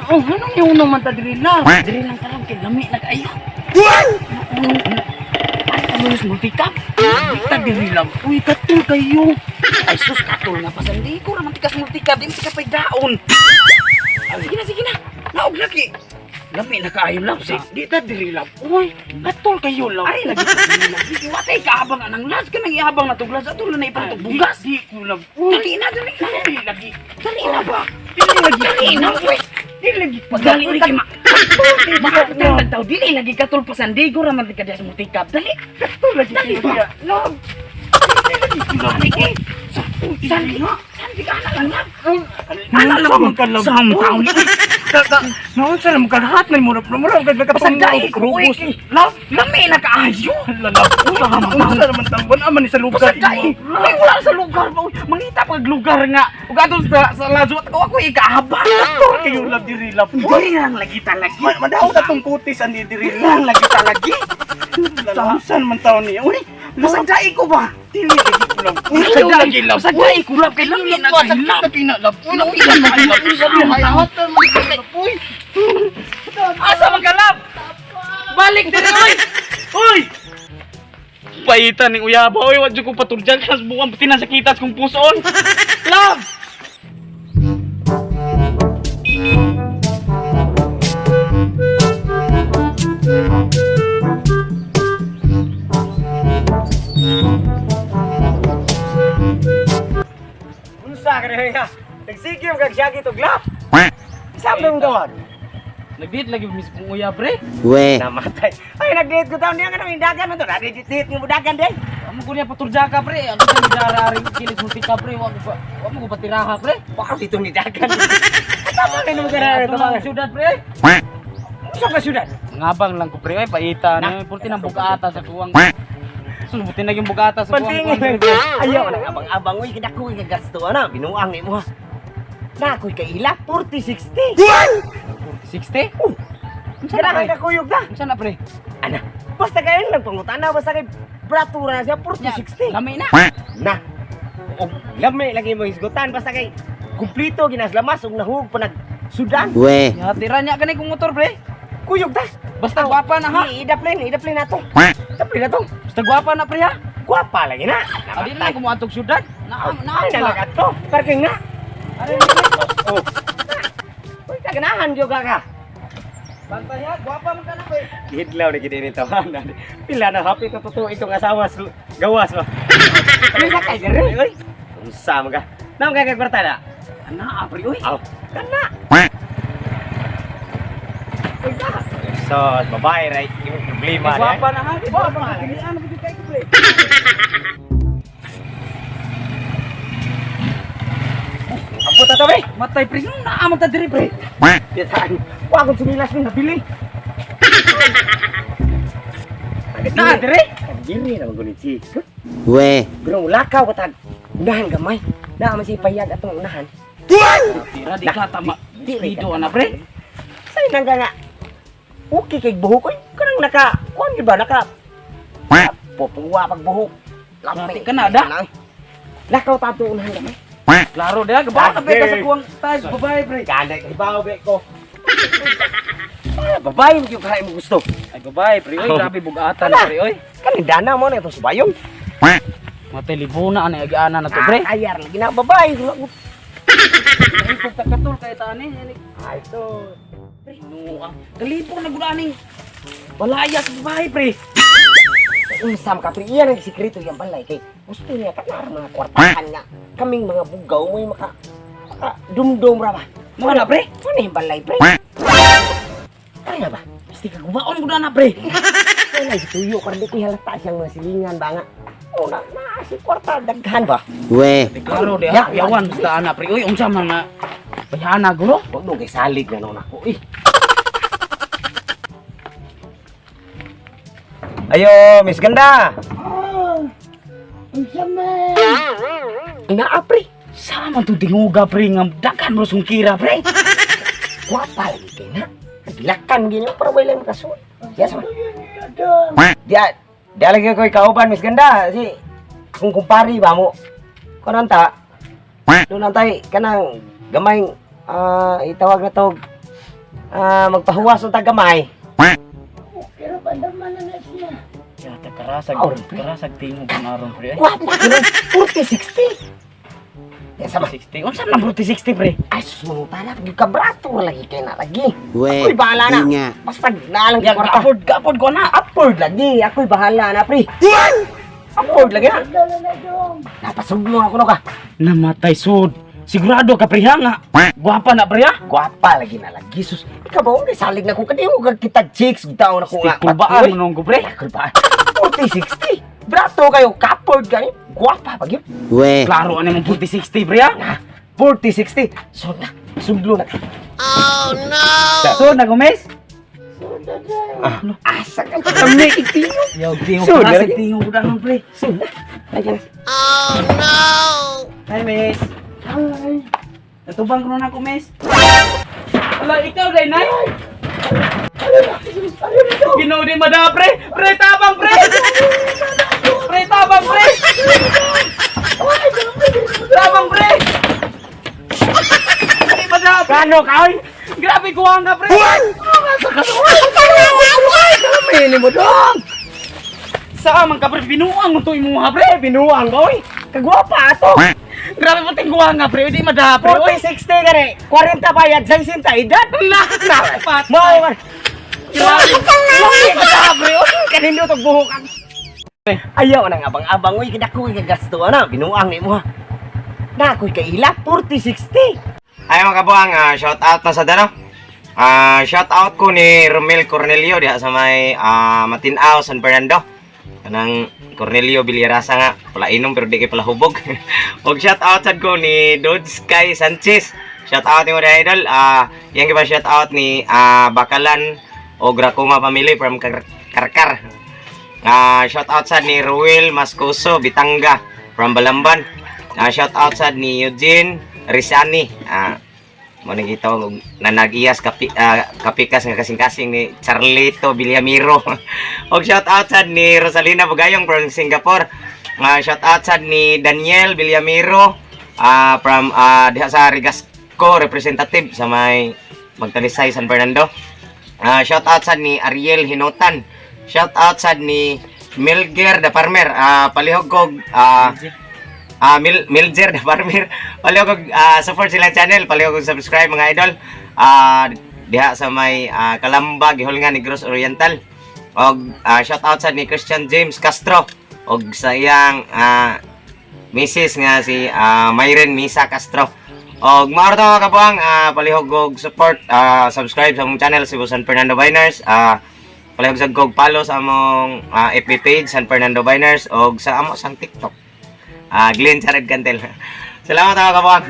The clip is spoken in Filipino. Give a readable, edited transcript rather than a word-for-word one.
Oh, anong yung naman ta diri lang? Diri lang talang kay lami nag-ayo. Ano yung multi-cap? Kita diri lang. Uy, katul kayo. Ay sus, katul nga pasandi ko raman tikas multi-cap. Di ka pa'y daon. Sige na. Naog lagi. Lami na kaayo lang. Di ta diri lang. Uy, katul kayo lang. Ay, lagi ta diri lang. Di watay kaabang anang las ka nang iabang na tuglas. Ato na ipatog bugas. Di ko lang. Dali na. Lagi. Dali na ba? Dali na. Dili lagi pagali uri kay makatang tao dili lagi katul pasandigo ra man ka sa mutikap dali katul lagi dali no dili sandi ka na lang kalam sam taon no sa lam kadhat na mo gad ka pasandai krugos lami na kaayo sa man tambon aman sa lugar ay wala sa lugar mangita pag lugar nga ug adto sa lazot ako ikahabang katul kayo lang diri lang lagi talagi madaw sa tong putis andi diri lang lagi talagi saan man taon niya uy masadai ko ba dili lagi ko lang masadai ko lang kay lami na kinalap asa magalap balik diri uy paitan ning uyaba oy wadyo ko patuljan kas buwan tinasakitas kong puson love unsa ka niya nagsigim kag syagi to glap samdong gawad nagdate lagi mis kong uyab pre We. namatay ay nagdate ko taon niya nga indagan mo to nagdate nga mudagan din amo ko niya paturja ka pre ang sa darari kilis multi ka pre wa mo ko patiraha pre baka dito ni dagan tama na mo gara to mga syudad pre usa ka syudad ngabang lang ko pre ay paita na purti nang bugata sa kuwang sunubutin na yung bugata sa kuwang ayaw na abang-abang uy kidako nga gasto ana binuang ni mo ha na ako'y kaila 40-60 60? Kailangan ka kuyog ta? Saan na pre? Ana, basta kayo lang pangutana, basta kay bratura na siya 40-60 lamay na na o lamay lagi mo hisgutan basta kay kumplito ginaslamas ug nahug pa nagsudan We. tira niya ganay kong motor pre kuyog ta basta gwapa na ha idaplen na to basta gwapa na pre ha gwapa lagi na adi na ko mo atog syudad na lagat to parking na ari ni oh uy kaganahan gyud ka bantay ha gwapa man kana pre hidlaw ni gid ni tawanan pila na happy ka totoo itong asawa gawas ba ano sa kay gari uy unsa man ka nam kay kwarta na ana pre uy kana so babae right yung problema niya gwapa na ha gwapa ano gid kay pre Apo ta tabi, matay pre, naamon ta diri pre. Biasaan, wa ko sumilas ni nabili. Na diri? Diri na maguni si. We. Bro, lakaw patag. Unahan gamay. Na man si payag atong unahan. Tira di ka tama. Dito ana pre. Say nang nga. Okay kay buhok ko. Kanang naka, kuan di ba naka popuwa pag buhok. Lampi ka na da. Lakaw ta atong unahan gamay. Klaro dia, gabaw na beka sa kuwang tayo, babae pre. Ganda, ibaw be ko. Babae mo yung kaya mo gusto. Ay babae pre, oy, grabe bugatan pre, oy. Kanindana mo na ito sa bayong. Matay libuna na agiana na to pre. Ayar lagi na babae. Ay pagkakatul kay tani. Ay to. Pre, no, galipong na gudaning. Balaya sa babae pre. Unsam ka pre, iyan ang sikreto yung balay kay gusto niya kanar mga kwartahan nga kaming mga bugaw mo yung maka dumdum ra ba mo na pre ano yung balay pre ay na ba gusto ka gubaon ko na pre ay tuyo ka rin ko halata siyang mga silingan ba nga o na si kwarta daghan ba We. klaro di ha yawan basta ana pre uy unsa man na bayana gulo wag mo kay salig na noon ako ayo Miss Ganda Nga pre, sama to tinguga pre nga daghan mo sungkira pre. Guwapa lagi kay na. Dilakan gini para wala kasun. Yes man. Dia lagi ko kauban Miss Ganda si kung kumpari ba mo. Karon ta. Doon antay kanang gamay itawag na tog magpahuwas ng tagamay. Pero pandaman na siya. Ya, karasag tingog ng aron pre. Guwapo ka nun. 40-60. Yan sama. 60. Unsa man 40-60 pre? Ay, sumunta na. Kabrato lagi kayo na lagi. We, Ako'y bahala na. di nga. Mas pag naalang Ya, ko kwarta. kaapod ko na. Upward lagi. Ako'y bahala na, pre. Upward lagi na. Napasuglo ako no ka. Namatay sud. Sigurado ka pre nga. Gwapa na pre ha? Gwapa lagi na lagi. Sus, ikaw ba? Salig na ko. Kadi mo kagkitag chicks. Daon ako nga. Stick baan mo nung ko pre? Kulbaan. 40-60. Brato kayo. Upward kayo. Gwapa pag yun. We, Klaro ano mong 40-60 pre ha? 40-60. So na. Suglo na. Sud na gumes? Asa ka. Kami itinyo. Yaw, tingog Sud, ka lagi. sa tingog na pre. So na. Lagi na. Hi, miss. Hi. Natubang ko na ako, miss. Ala, ikaw din, nay. Ginaw din mada, pre. Pre, tabang, pre. Pre, tabang, pre. Tabang, pre. Pre, mada, pre. Kano ka, oy? Grabe kuha nga, pre. Pili mo dong. Saan man ka, pre? Binuang mo to imuha, pre. Binuang ko, oy. Kagwapa ato. Grabe mo ting kuha nga, pre. Hindi mada, pre. 40-60 ka rin. 40 bayad, 60 edad. Lahat na. Mau ka. Grabe. Hindi mada, pre. Kanino itong buhukan. Ayaw nang abang-abang. Uy, kinakoy kagasto. Ano? Binuang ni mo, ha? Nakoy kaila. 40-60. Ay mga kabuang, shout out na sa dano. Shout out ko ni Romel Cornelio diha sa may Matinao, San Fernando. Kanang Cornelio Villarasa nga, pala inom pero di kay pala hubog. Og shout out sad ko ni Dod Sky Sanchez. Shout out ni mo idol. Yang giba shout out ni Bakalan o Gracoma family from Karkar. Shout out sad ni Ruel Mascoso Bitanga from Balamban. Shout out sad ni Eugene Rizani. Mo nang kita na nag-iyas kapikas nga kasing-kasing ni Charlito Villamiro. Og shout out sad ni Rosalina Bugayong from Singapore. Shout out sad ni Daniel Villamiro from diha sa Rigasco representative sa may Magtalisay, San Fernando. Shout out sad ni Ariel Hinotan. Shout out sad ni Milger the Farmer. Palihog ko Milger the Farmer. Palihog support silang channel, palihog subscribe mga idol. Diha sa may Kalamba, Gihulngan, Negros Oriental. Og shout out sa ni Christian James Castro og sa iyang Mrs. nga si Myren Misa Castro. Og maaro to mga kabuang, palihog og support, subscribe sa among channel si San Fernando Viners. Palihog sa kog follow sa among FB page San Fernando Viners og sa amo sang TikTok. Glenn Jared Cantel. Salamat mga kabuang.